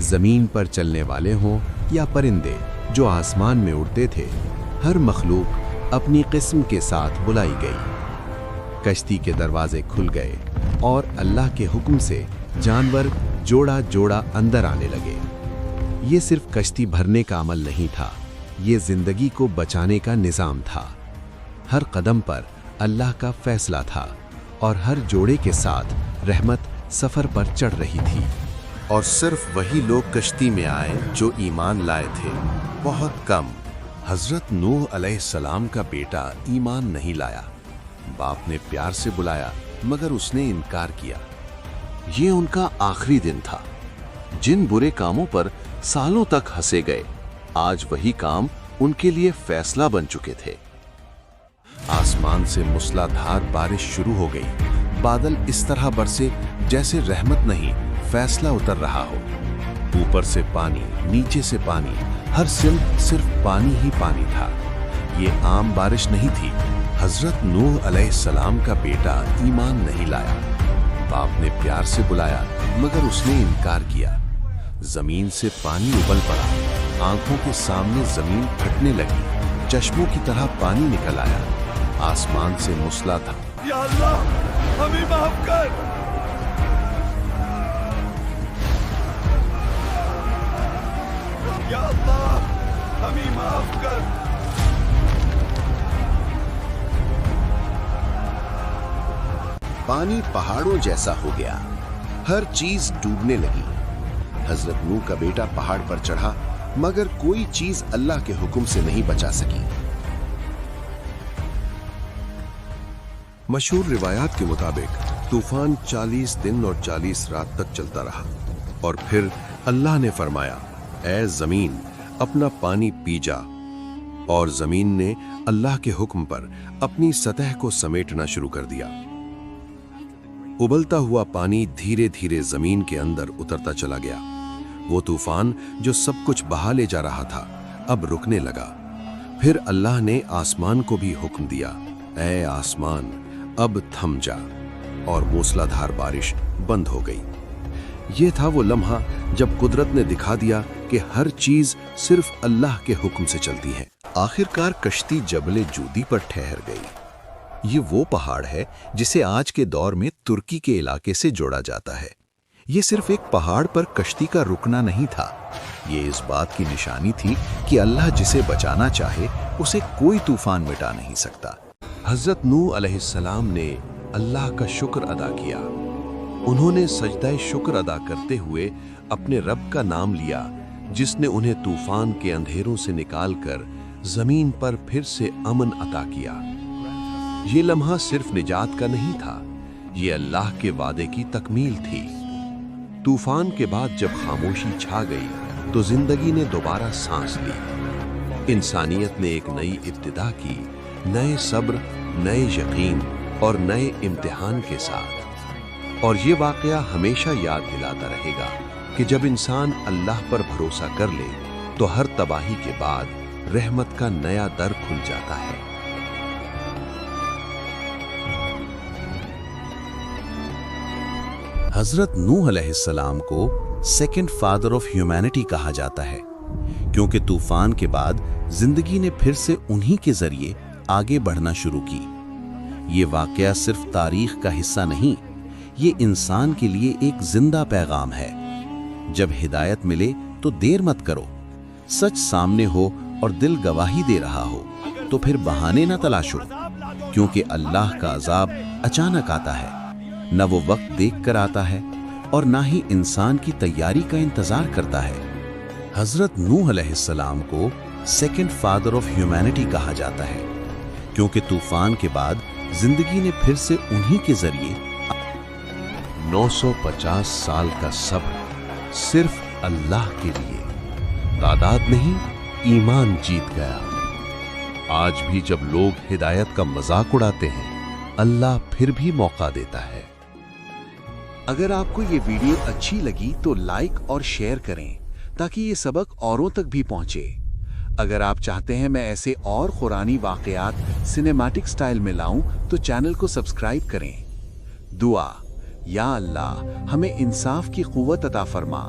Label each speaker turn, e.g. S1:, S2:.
S1: زمین پر چلنے والے ہوں یا پرندے جو آسمان میں اڑتے تھے، ہر مخلوق اپنی قسم کے ساتھ بلائی گئی۔ کشتی کے دروازے کھل گئے اور اللہ کے حکم سے جانور جوڑا جوڑا اندر آنے لگے۔ یہ صرف کشتی بھرنے کا عمل نہیں تھا، یہ زندگی کو بچانے کا نظام تھا۔ ہر قدم پر اللہ کا فیصلہ تھا اور ہر جوڑے کے ساتھ رحمت سفر پر چڑھ رہی تھی۔
S2: اور صرف وہی لوگ کشتی میں آئے جو ایمان لائے تھے، بہت کم۔
S1: حضرت نوح علیہ السلام کا بیٹا ایمان نہیں لایا۔ باپ نے پیار سے بلایا مگر اس نے انکار کیا۔ یہ ان کا آخری دن تھا۔ جن برے کاموں پر سالوں تک ہنسے گئے، آج وہی کام ان کے لیے فیصلہ بن چکے تھے۔ آسمان سے موسلا دھار بارش شروع ہو گئی۔ بادل اس طرح برسے جیسے رحمت نہیں، فیصلہ اتر رہا ہو۔ اوپر سے پانی، نیچے سے پانی، ہر سمت صرف پانی ہی پانی تھا۔ یہ عام بارش نہیں تھی۔ حضرت نوح علیہ السلام کا بیٹا ایمان نہیں لایا۔ باپ نے پیار سے بلایا مگر اس نے انکار کیا۔ زمین سے پانی ابل پڑا، آنکھوں کے سامنے زمین پھٹنے لگی، چشموں کی طرح پانی نکل آیا۔ آسمان سے موسلا تھا،
S3: یا اللہ ہمیں معاف کر۔ یا اللہ ہمیں معاف کر۔
S2: پانی پہاڑوں جیسا ہو گیا، ہر چیز ڈوبنے لگی۔ حضرت نوح کا بیٹا پہاڑ پر چڑھا مگر کوئی چیز اللہ کے حکم سے نہیں بچا سکی۔
S1: مشہور روایات کے مطابق طوفان 40 دن اور 40 رات تک چلتا رہا، اور پھر اللہ نے فرمایا، اے زمین اپنا پانی پی جا، اور زمین نے اللہ کے حکم پر اپنی سطح کو سمیٹنا شروع کر دیا۔ ابلتا ہوا پانی دھیرے دھیرے زمین کے اندر اترتا چلا گیا۔ وہ طوفان جو سب کچھ بہا لے جا رہا تھا اب رکنے لگا۔ پھر اللہ نے آسمان کو بھی حکم دیا، اے آسمان اب تھم جا، اور موسلا دھار بارش بند ہو گئی۔ یہ تھا وہ لمحہ جب قدرت نے دکھا دیا کہ ہر چیز صرف اللہ کے حکم سے چلتی ہے۔
S4: آخرکار کشتی جبل جودی پر ٹھہر گئی۔ یہ وہ پہاڑ ہے جسے آج کے دور میں ترکی کے علاقے سے جوڑا جاتا ہے۔ یہ صرف ایک پہاڑ پر کشتی کا رکنا نہیں تھا، یہ اس بات کی نشانی تھی کہ اللہ جسے بچانا چاہے اسے کوئی طوفان مٹا نہیں سکتا۔
S1: حضرت نوح علیہ السلام نے اللہ کا شکر ادا کیا۔ انہوں نے سجدہ شکر ادا کرتے ہوئے اپنے رب کا نام لیا جس نے انہیں طوفان کے اندھیروں سے نکال کر زمین پر پھر سے امن عطا کیا۔ یہ لمحہ صرف نجات کا نہیں تھا، یہ اللہ کے وعدے کی تکمیل تھی۔ طوفان کے بعد جب خاموشی چھا گئی تو زندگی نے دوبارہ سانس لی۔ انسانیت نے ایک نئی ابتدا کی، نئے صبر، نئے یقین اور نئے امتحان کے ساتھ۔ اور یہ واقعہ ہمیشہ یاد دلاتا رہے گا کہ جب انسان اللہ پر بھروسہ کر لے تو ہر تباہی کے بعد رحمت کا نیا در کھل جاتا ہے۔
S4: حضرت نوح علیہ السلام کو سیکنڈ فادر آف ہیومینٹی کہا جاتا ہے، کیونکہ طوفان کے بعد زندگی نے پھر سے انہی کے ذریعے آگے بڑھنا شروع کی۔ یہ واقعہ صرف تاریخ کا حصہ نہیں، یہ انسان کے لیے ایک زندہ پیغام ہے۔ جب ہدایت ملے تو دیر مت کرو، سچ سامنے ہو اور دل گواہی دے رہا ہو تو پھر بہانے نہ تلاشو، کیونکہ اللہ کا عذاب اچانک آتا ہے، نہ وہ وقت دیکھ کر آتا ہے اور نہ ہی انسان کی تیاری کا انتظار کرتا ہے۔ حضرت نوح علیہ السلام کو سیکنڈ فادر آف ہیومینٹی کہا جاتا ہے، کیونکہ طوفان کے بعد زندگی نے پھر سے انہی کے ذریعے
S1: 950 سال کا صبر صرف اللہ کے لیے، تعداد نہیں ایمان جیت گیا۔ آج بھی جب لوگ ہدایت کا مذاق اڑاتے ہیں، اللہ پھر بھی موقع دیتا ہے۔
S4: اگر آپ کو یہ ویڈیو اچھی لگی تو لائک اور شیئر کریں تاکہ یہ سبق اوروں تک بھی پہنچے۔ اگر آپ چاہتے ہیں میں ایسے اور قرآنی واقعات سنیمیٹک سٹائل میں لاؤں تو چینل کو سبسکرائب کریں۔ دعا: یا اللہ ہمیں انصاف کی قوت عطا فرما،